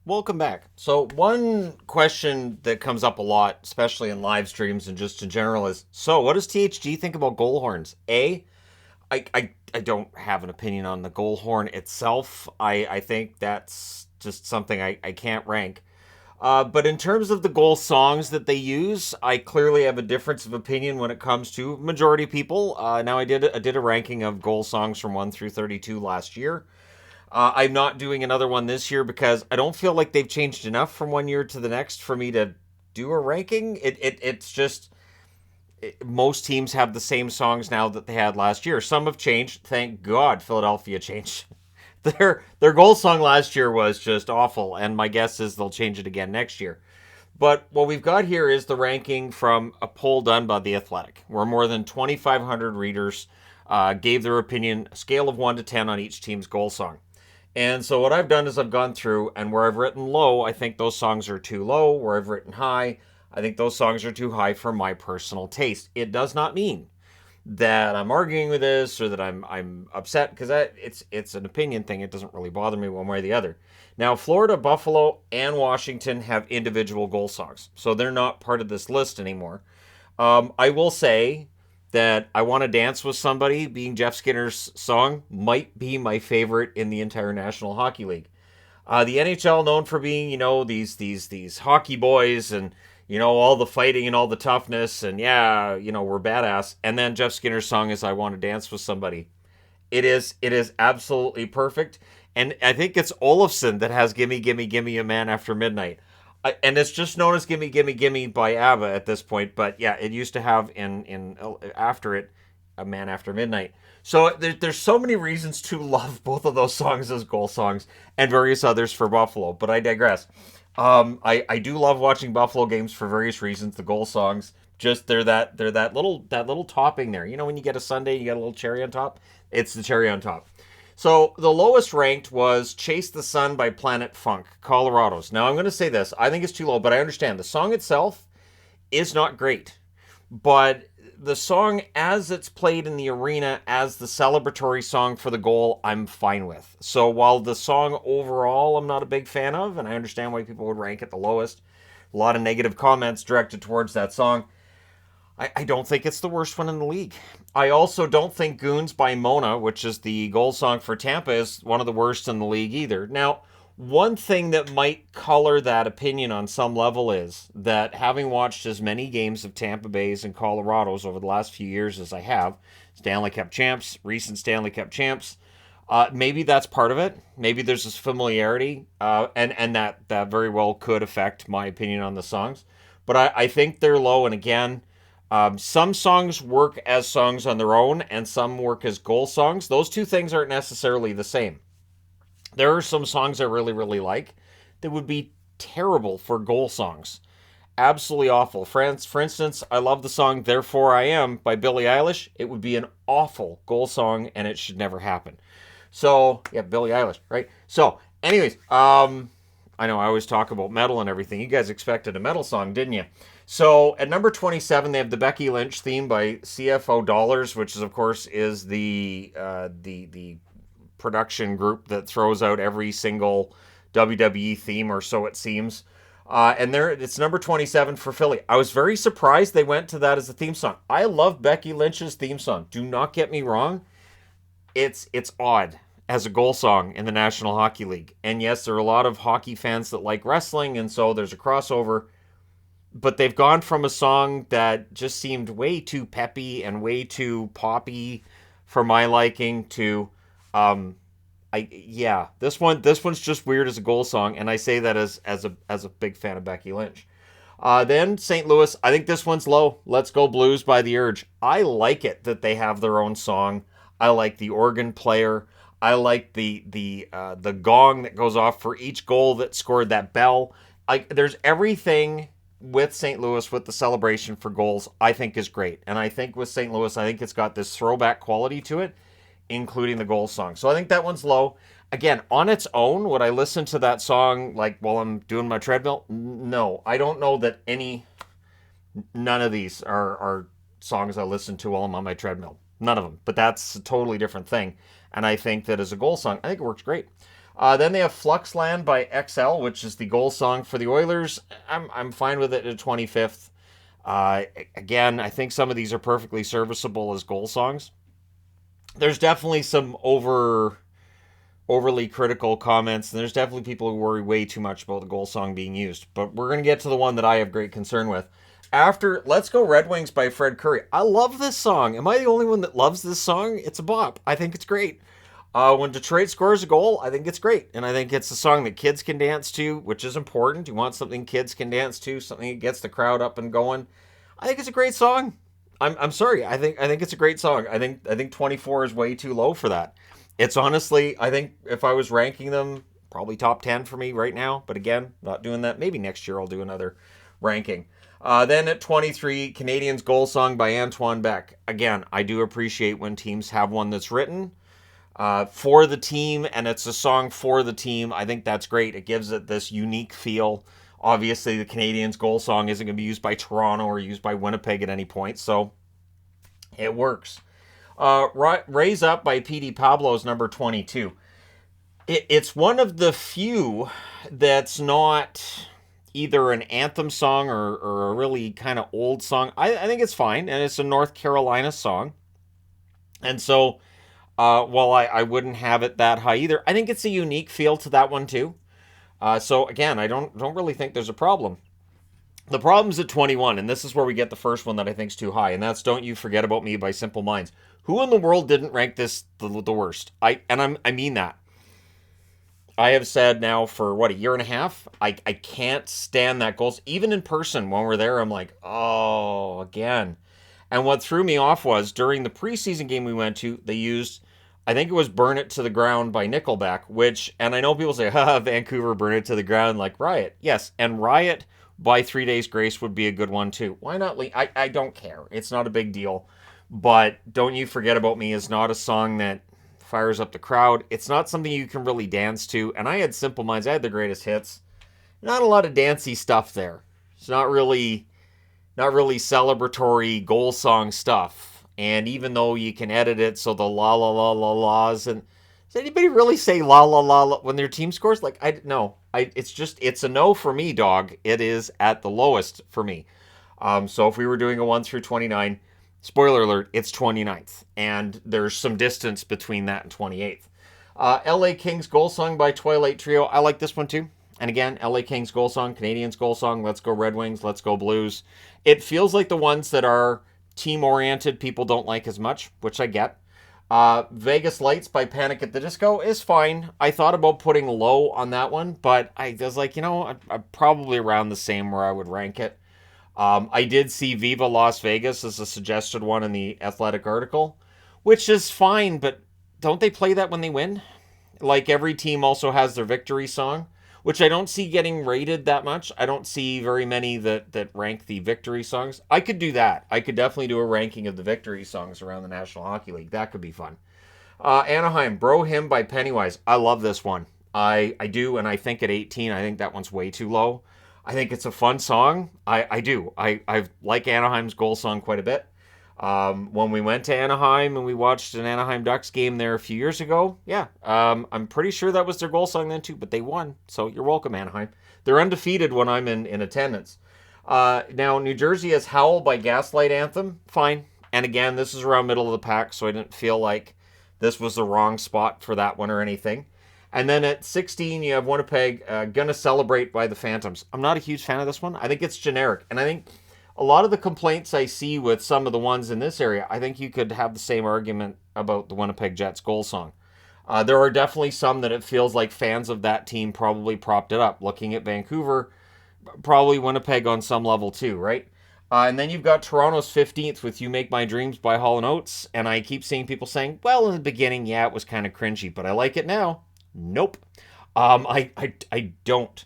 Welcome back. So, one question that comes up a lot, especially in live streams and just in general, is so what does THG think about goal horns? I don't have an opinion on the goal horn itself. I think that's just something I can't rank. But in terms of the goal songs that they use, I clearly have a difference of opinion when it comes to majority people. Now, I did a ranking of goal songs from 1 through 32 last year. I'm not doing another one this year because I don't feel like they've changed enough from one year to the next for me to do a ranking. It's just most teams have the same songs now that they had last year. Some have changed. Thank God Philadelphia changed. Their goal song last year was just awful, and my guess is they'll change it again next year. But what we've got here is the ranking from a poll done by The Athletic, where more than 2,500 readers gave their opinion, a scale of 1 to 10 on each team's goal song. And so what I've done is I've gone through, and where I've written low, I think those songs are too low. Where I've written high, I think those songs are too high for my personal taste. It does not mean that I'm arguing with this or that I'm upset because it's an opinion thing. It doesn't really bother me one way or the other. Now, Florida, Buffalo, and Washington have individual goal songs, so they're not part of this list anymore. I will say that I Want to Dance with Somebody, being Jeff Skinner's song, might be my favorite in the entire National Hockey League. The NHL known for being, these hockey boys and all the fighting and all the toughness and yeah, we're badass. And then Jeff Skinner's song is I Want to Dance with Somebody. It is absolutely perfect. And I think it's Olofsson that has Gimme Gimme Gimme a Man After Midnight. And it's just known as Gimme Gimme Gimme by ABBA at this point, but yeah, it used to have in after it a Man After Midnight. So there's so many reasons to love both of those songs as goal songs and various others for Buffalo, but I digress. I do love watching Buffalo games for various reasons. The goal songs, just they're that little topping there. When you get a sundae, you get a little cherry on top. It's the cherry on top. So the lowest ranked was Chase the Sun by Planet Funk, Colorado's. Now I'm going to say this. I think it's too low, but I understand. The song itself is not great. But the song as it's played in the arena as the celebratory song for the goal, I'm fine with. So while the song overall I'm not a big fan of, and I understand why people would rank it the lowest, a lot of negative comments directed towards that song, I don't think it's the worst one in the league. I also don't think Goons by Mona, which is the goal song for Tampa, is one of the worst in the league either. Now, one thing that might color that opinion on some level is that having watched as many games of Tampa Bay's and Colorado's over the last few years as I have, Stanley Cup champs, recent Stanley Cup champs, maybe that's part of it. Maybe there's this familiarity, and that very well could affect my opinion on the songs. But I think they're low, and again, some songs work as songs on their own, and some work as goal songs. Those two things aren't necessarily the same. There are some songs I really, really like that would be terrible for goal songs. Absolutely awful. For instance, I love the song Therefore I Am by Billie Eilish. It would be an awful goal song, and it should never happen. So, yeah, Billie Eilish, right? So, anyways, I know I always talk about metal and everything. You guys expected a metal song, didn't you? So at number 27, they have the Becky Lynch theme by CFO Dollars, which is, of course, is the production group that throws out every single WWE theme, or so it seems. And there, it's number 27 for Philly. I was very surprised they went to that as a theme song. I love Becky Lynch's theme song. Do not get me wrong. It's odd as a goal song in the National Hockey League. And yes, there are a lot of hockey fans that like wrestling, and so there's a crossover. But they've gone from a song that just seemed way too peppy and way too poppy for my liking to this one's just weird as a goal song, and I say that as a big fan of Becky Lynch. Then St. Louis, I think this one's low. Let's Go Blues by The Urge. I like it that they have their own song. I like the organ player. I like the gong that goes off for each goal that scored, that bell. There's everything with St. Louis with the celebration for goals I think is great. And I think with St. Louis, I think it's got this throwback quality to it, including the goal song. So I think that one's low. Again, on its own, would I listen to that song like while I'm doing my treadmill? No. I don't know that none of these are songs I listen to while I'm on my treadmill. None of them. But that's a totally different thing. And I think that as a goal song, I think it works great. Then they have Fluxland by XL, which is the goal song for the Oilers. I'm fine with it at 25th. Again, I think some of these are perfectly serviceable as goal songs. There's definitely some overly critical comments, and there's definitely people who worry way too much about the goal song being used. But we're going to get to the one that I have great concern with. After Let's Go Red Wings by Fred Curry. I love this song. Am I the only one that loves this song? It's a bop. I think it's great. When Detroit scores a goal, I think it's great. And I think it's a song that kids can dance to, which is important. You want something kids can dance to, something that gets the crowd up and going. I think it's a great song. I'm sorry. I think it's a great song. I think 24 is way too low for that. It's honestly, I think if I was ranking them, probably top 10 for me right now. But again, not doing that. Maybe next year I'll do another ranking. Then at 23, Canadians Goal Song by Antoine Beck. Again, I do appreciate when teams have one that's written for the team, and it's a song for the team. I think that's great. It gives it this unique feel. Obviously, the Canadians Goal Song isn't going to be used by Toronto or used by Winnipeg at any point, so it works. Raise Up by P.D. Pablo is number 22. It's one of the few that's not either an anthem song or a really kind of old song. I think it's fine, and it's a North Carolina song. And so, while I wouldn't have it that high either, I think it's a unique feel to that one too. So again, I don't really think there's a problem. The problem's at 21, and this is where we get the first one that I think is too high, and that's Don't You Forget About Me by Simple Minds. Who in the world didn't rank this the worst? I mean that. I have said now for, a year and a half, I can't stand that goals. Even in person, when we're there, I'm like, oh, again. And what threw me off was, during the preseason game we went to, they used, I think it was Burn It to the Ground by Nickelback, which, and I know people say, haha, Vancouver, Burn It to the Ground, like Riot. Yes, and Riot by 3 Days Grace would be a good one too. Why not? I don't care. It's not a big deal. But Don't You Forget About Me is not a song that fires up the crowd. It's not something you can really dance to. And I had Simple Minds. I had the greatest hits. Not a lot of dancey stuff there. It's not really celebratory goal song stuff. And even though you can edit it so the la la la la la's, and does anybody really say la la la, la when their team scores? Like, it's a no for me, dog. It is at the lowest for me. So if we were doing a 1 through 29, spoiler alert, it's 29th. And there's some distance between that and 28th. LA Kings Goal Song by Twilight Trio. I like this one too. And again, LA Kings Goal Song, Canadians Goal Song, Let's Go Red Wings, Let's Go Blues. It feels like the ones that are team-oriented people don't like as much, which I get. Vegas Lights by Panic at the Disco is fine. I thought about putting low on that one, but I was like, I'm probably around the same where I would rank it. I did see Viva Las Vegas as a suggested one in the Athletic article, which is fine, but don't they play that when they win? Like, every team also has their victory song, which I don't see getting rated that much. I don't see very many that rank the victory songs. I could do that. I could definitely do a ranking of the victory songs around the National Hockey League. That could be fun. Anaheim, Bro Hymn by Pennywise. I love this one. I do, and I think at 18, I think that one's way too low. I think it's a fun song. I do. I like Anaheim's goal song quite a bit. When we went to Anaheim and we watched an Anaheim Ducks game there a few years ago, I'm pretty sure that was their goal song then too, but they won. So you're welcome, Anaheim. They're undefeated when I'm in attendance. Now, New Jersey has Howl by Gaslight Anthem. Fine. And again, this is around middle of the pack, so I didn't feel like this was the wrong spot for that one or anything. And then at 16, you have Winnipeg, Gonna Celebrate by the Phantoms. I'm not a huge fan of this one. I think it's generic. And I think a lot of the complaints I see with some of the ones in this area, I think you could have the same argument about the Winnipeg Jets goal song. There are definitely some that it feels like fans of that team probably propped it up. Looking at Vancouver, probably Winnipeg on some level too, right? And then you've got Toronto's 15th with You Make My Dreams by Hall & Oates. And I keep seeing people saying, well, in the beginning, yeah, it was kind of cringy, but I like it now. Nope. I don't.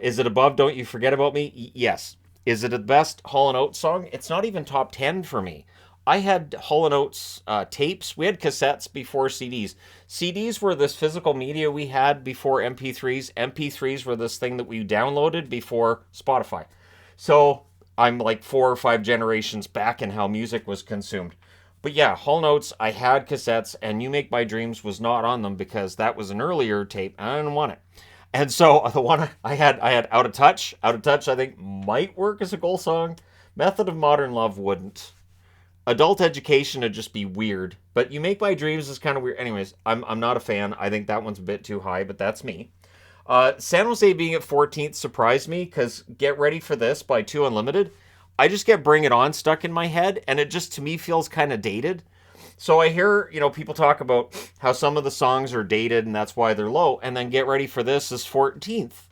Is it above Don't You Forget About Me? Yes. Is it the best Hall & Oates song? It's not even top 10 for me. I had Hall & Oates tapes. We had cassettes before CDs. CDs were this physical media we had before MP3s. MP3s were this thing that we downloaded before Spotify. So I'm like 4 or 5 generations back in how music was consumed. But yeah, Hall Notes, I had cassettes, and You Make My Dreams was not on them because that was an earlier tape, and I didn't want it. And so the one I had Out of Touch. Out of Touch, I think, might work as a goal song. Method of Modern Love wouldn't. Adult Education would just be weird. But You Make My Dreams is kind of weird. Anyways, I'm not a fan. I think that one's a bit too high, but that's me. San Jose being at 14th surprised me because Get Ready for This by Two Unlimited. I just get Bring It On stuck in my head, and it just to me feels kind of dated. So I hear, people talk about how some of the songs are dated and that's why they're low, and then Get Ready for This is 14th.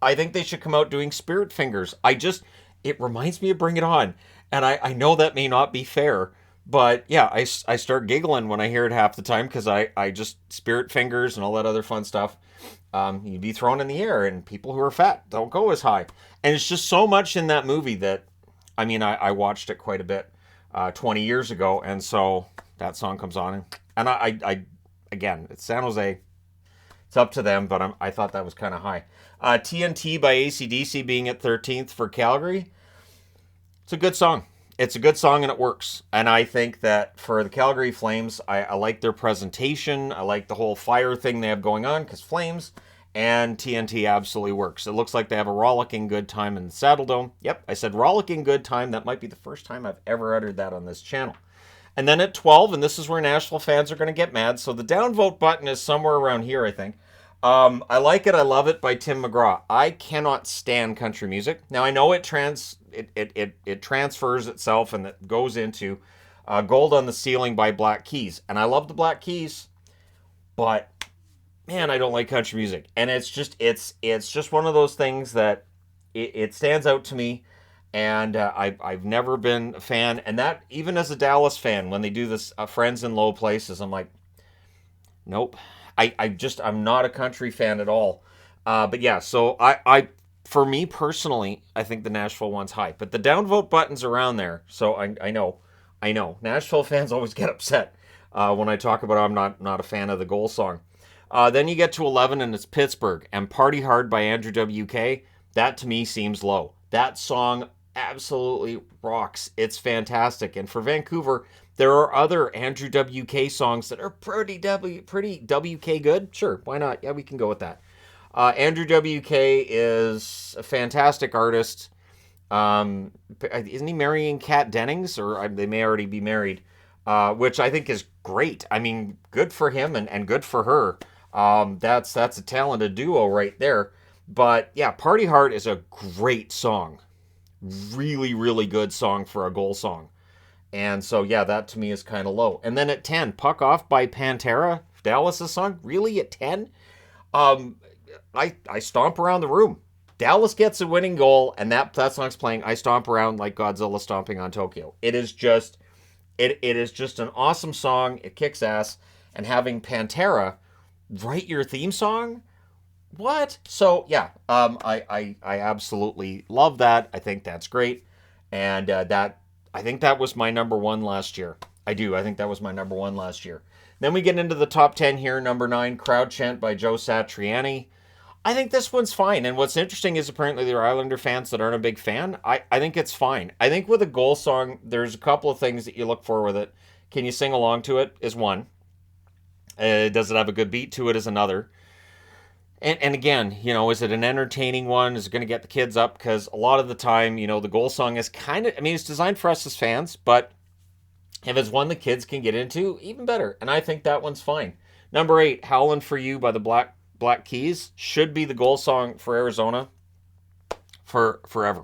I think they should come out doing Spirit Fingers. It reminds me of Bring It On. And I know that may not be fair, but yeah, I start giggling when I hear it half the time because I just Spirit Fingers and all that other fun stuff. You'd be thrown in the air, and people who are fat don't go as high. And it's just so much in that movie that, I watched it quite a bit 20 years ago, and so that song comes on. And again, it's San Jose. It's up to them, but I thought that was kind of high. TNT by AC/DC being at 13th for Calgary. It's a good song. It's a good song and it works. And I think that for the Calgary Flames, I like their presentation. I like the whole fire thing they have going on because Flames, and TNT absolutely works. It looks like they have a rollicking good time in the Saddledome. Yep, I said rollicking good time. That might be the first time I've ever uttered that on this channel. And then at 12, and this is where Nashville fans are going to get mad, so the downvote button is somewhere around here, I think. I Like It, I Love It by Tim McGraw. I cannot stand country music. Now, I know it transfers itself and it goes into Gold on the Ceiling by Black Keys. And I love the Black Keys, but man, I don't like country music. And it's just one of those things that it stands out to me. And I've never been a fan. And that, even as a Dallas fan, when they do this Friends in Low Places, I'm like, nope. I'm not a country fan at all. But yeah, so for me personally, I think the Nashville one's high. But the downvote button's around there. So I know. Nashville fans always get upset when I talk about I'm not a fan of the goal song. Then you get to 11 and it's Pittsburgh. And Party Hard by Andrew WK. That to me seems low. That song absolutely rocks. It's fantastic. And for Vancouver, there are other Andrew WK songs that are pretty WK good. Sure, why not? Yeah, we can go with that. Andrew WK is a fantastic artist. Isn't he marrying Kat Dennings? Or they may already be married, which I think is great. I mean, good for him and good for her. That's a talented duo right there. But yeah, Party Hard is a great song. Really, really good song for a goal song. And so, yeah, that to me is kind of low. And then at 10, Puck Off by Pantera, Dallas' song. Really, at 10? I stomp around the room. Dallas gets a winning goal, and that song's playing. I stomp around like Godzilla stomping on Tokyo. It is just an awesome song. It kicks ass. And having Pantera write your theme song? What? So, yeah, I absolutely love that. I think that's great. And I think that was my number one last year. I think that was my number one last year. Then we get into the top 10 here. Number 9, Crowd Chant by Joe Satriani. I think this one's fine. And what's interesting is apparently there are Islander fans that aren't a big fan. I think it's fine. I think with a goal song, there's a couple of things that you look for with it. Can you sing along to it is one. Does it have a good beat to it is another. And again, is it an entertaining one? Is it going to get the kids up? Because a lot of the time, the goal song is it's designed for us as fans, but if it's one the kids can get into, even better. And I think that one's fine. Number 8, Howlin' For You by the Black Keys should be the goal song for Arizona for forever.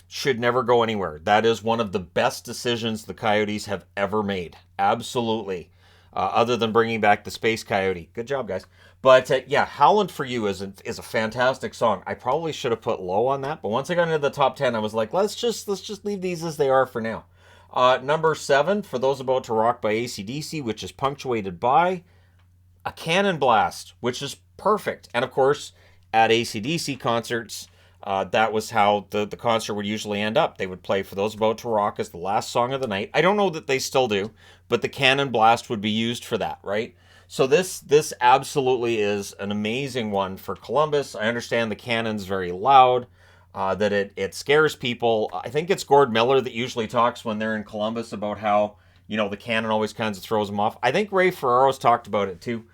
Should never go anywhere. That is one of the best decisions the Coyotes have ever made. Absolutely. Other than bringing back the Space Coyote. Good job, guys. But yeah, Howlin' For You is a fantastic song. I probably should have put low on that, but once I got into the top 10, I was like, let's just leave these as they are for now. Number 7, For Those About to Rock by AC/DC, which is punctuated by a cannon blast, which is perfect. And of course, at AC/DC concerts, that was how the concert would usually end up. They would play For Those About to Rock as the last song of the night. I don't know that they still do, but the cannon blast would be used for that, right? So this absolutely is an amazing one for Columbus. I understand the cannon's very loud. that it scares people. I think it's Gord Miller that usually talks when they're in Columbus about how, the cannon always kind of throws them off. I think Ray Ferraro's talked about it too,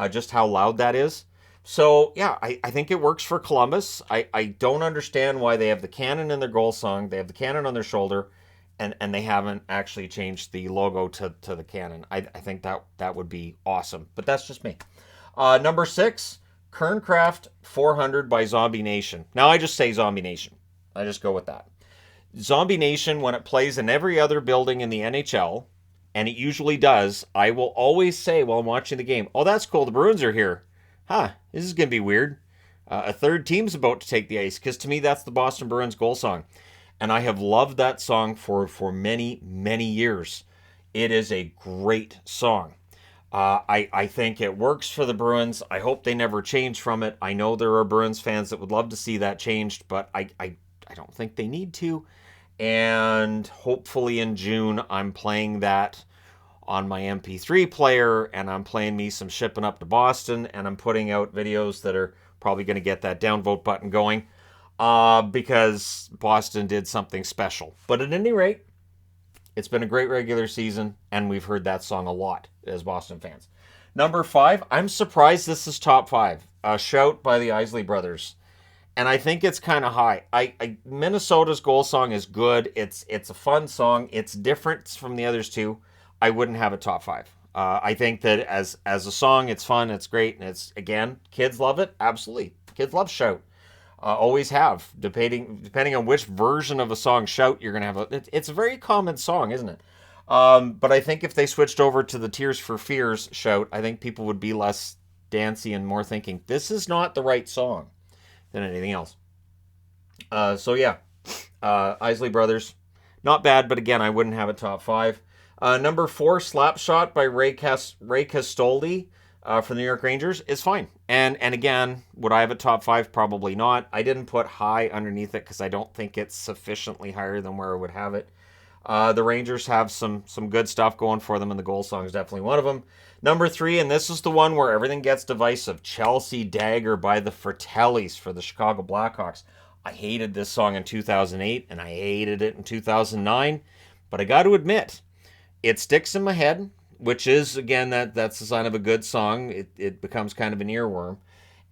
just how loud that is. So, yeah, I think it works for Columbus. I don't understand why they have the cannon in their goal song. They have the cannon on their shoulder, and they haven't actually changed the logo to the cannon. I think that would be awesome. But that's just me. Number 6, Kerncraft 400 by Zombie Nation. Now, I just say Zombie Nation. I just go with that. Zombie Nation, when it plays in every other building in the NHL, and it usually does, I will always say while I'm watching the game, oh, that's cool, the Bruins are here. This is going to be weird. A third team's about to take the ice, because to me, that's the Boston Bruins goal song. And I have loved that song for many, many years. It is a great song. I think it works for the Bruins. I hope they never change from it. I know there are Bruins fans that would love to see that changed, but I don't think they need to. And hopefully in June, I'm playing that on my MP3 player, and I'm playing me some Shipping Up to Boston, and I'm putting out videos that are probably going to get that downvote button going because Boston did something special. But at any rate, it's been a great regular season, and we've heard that song a lot as Boston fans. Number 5, I'm surprised this is top 5. A Shout by the Isley Brothers. And I think it's kind of high. Minnesota's goal song is good. It's a fun song. It's different from the others too. I wouldn't have it top 5. I think that as a song, it's fun, it's great, and it's, again, kids love it. Absolutely. Kids love Shout. Always have. Depending on which version of a song Shout you're going to have. It's a very common song, isn't it? But I think if they switched over to the Tears for Fears Shout, I think people would be less dancey and more thinking, this is not the right song than anything else. Isley Brothers, not bad, but again, I wouldn't have a top 5. Number 4, Slapshot by Ray Castoldi for the New York Rangers is fine. And again, would I have a top 5? Probably not. I didn't put high underneath it because I don't think it's sufficiently higher than where I would have it. The Rangers have some good stuff going for them, and the goal song is definitely one of them. Number 3, and this is the one where everything gets divisive, Chelsea Dagger by the Fratellis for the Chicago Blackhawks. I hated this song in 2008, and I hated it in 2009, but I got to admit, it sticks in my head, which is, again, that's a sign of a good song. It becomes kind of an earworm,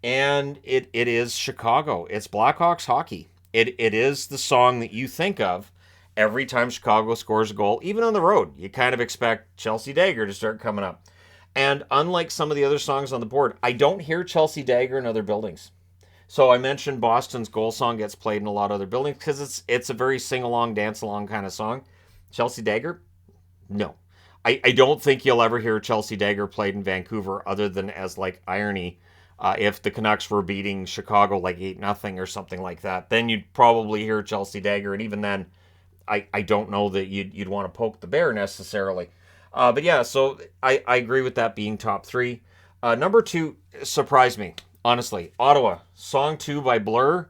and it is Chicago. It's Blackhawks hockey. It is the song that you think of every time Chicago scores a goal, even on the road. You kind of expect Chelsea Dagger to start coming up. And unlike some of the other songs on the board, I don't hear Chelsea Dagger in other buildings. So I mentioned Boston's goal song gets played in a lot of other buildings because it's a very sing-along, dance-along kind of song. Chelsea Dagger? No. I don't think you'll ever hear Chelsea Dagger played in Vancouver other than as like irony. If the Canucks were beating Chicago like 8-0 or something like that, then you'd probably hear Chelsea Dagger. And even then, I don't know that you'd want to poke the bear necessarily. But yeah, so I agree with that being top 3. Number 2 surprised me, honestly. Ottawa, Song 2 by Blur.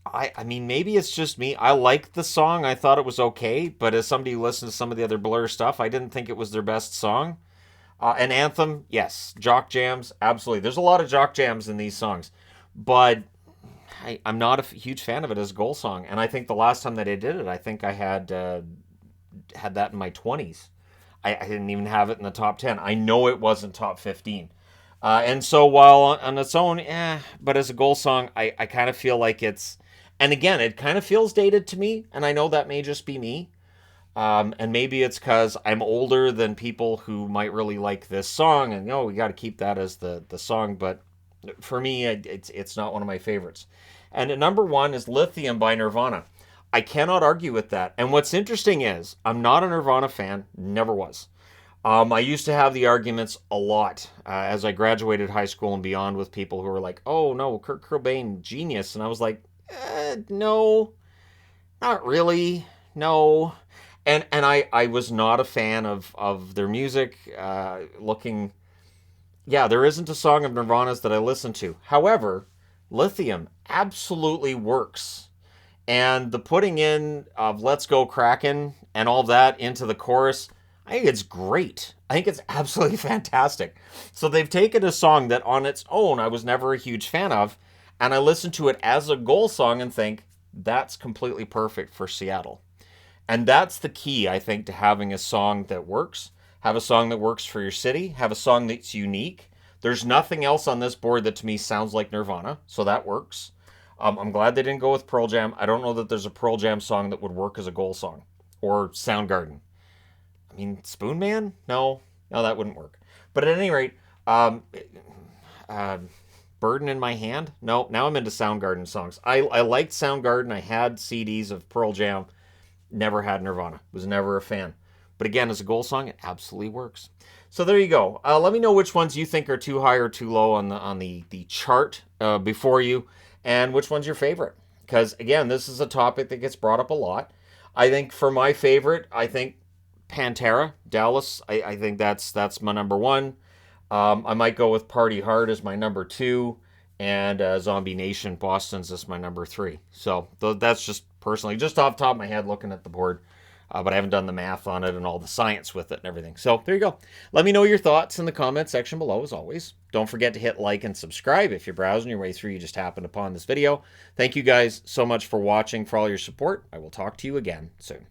I mean, maybe it's just me. I liked the song. I thought it was okay. But as somebody who listened to some of the other Blur stuff, I didn't think it was their best song. An anthem, yes. Jock jams, absolutely. There's a lot of jock jams in these songs. But I'm not a huge fan of it as a goal song. And I think the last time that I did it, I think I had that in my 20s. I didn't even have it in the top 10. I know it wasn't top 15. And so while on its own, but as a goal song, I kind of feel like it's... And again, it kind of feels dated to me, and I know that may just be me. And maybe it's because I'm older than people who might really like this song, and we got to keep that as the song. But for me, it's not one of my favorites. And at number 1 is Lithium by Nirvana. I cannot argue with that. And what's interesting is, I'm not a Nirvana fan, never was. I used to have the arguments a lot as I graduated high school and beyond with people who were like, oh no, Kurt Cobain, genius. And I was like, no, not really, no. And I was not a fan of their music. There isn't a song of Nirvana's that I listen to. However, Lithium absolutely works. And the putting in of Let's Go Kraken and all that into the chorus, I think it's great. I think it's absolutely fantastic. So they've taken a song that on its own I was never a huge fan of, and I listen to it as a goal song and think, that's completely perfect for Seattle. And that's the key, I think, to having a song that works. Have a song that works for your city. Have a song that's unique. There's nothing else on this board that to me sounds like Nirvana, so that works. I'm glad they didn't go with Pearl Jam. I don't know that there's a Pearl Jam song that would work as a goal song. Or Soundgarden. I mean, Spoon Man? No, that wouldn't work. But at any rate, uh, Burden in My Hand? No, now I'm into Soundgarden songs. I liked Soundgarden. I had CDs of Pearl Jam. Never had Nirvana. Was never a fan. But again, as a goal song, it absolutely works. So there you go. Let me know which ones you think are too high or too low on the chart before you, and which one's your favorite. Because again, this is a topic that gets brought up a lot. I think for my favorite, I think Pantera, Dallas. I think that's my number one. I might go with Party Hard as my number two, and Zombie Nation, Boston's as my number three. So that's just personally, just off the top of my head, looking at the board. But I haven't done the math on it and all the science with it and everything. So there you go. Let me know your thoughts in the comment section below, as always. Don't forget to hit like and subscribe if you're browsing your way through. You just happened upon this video. Thank you guys so much for watching, for all your support. I will talk to you again soon.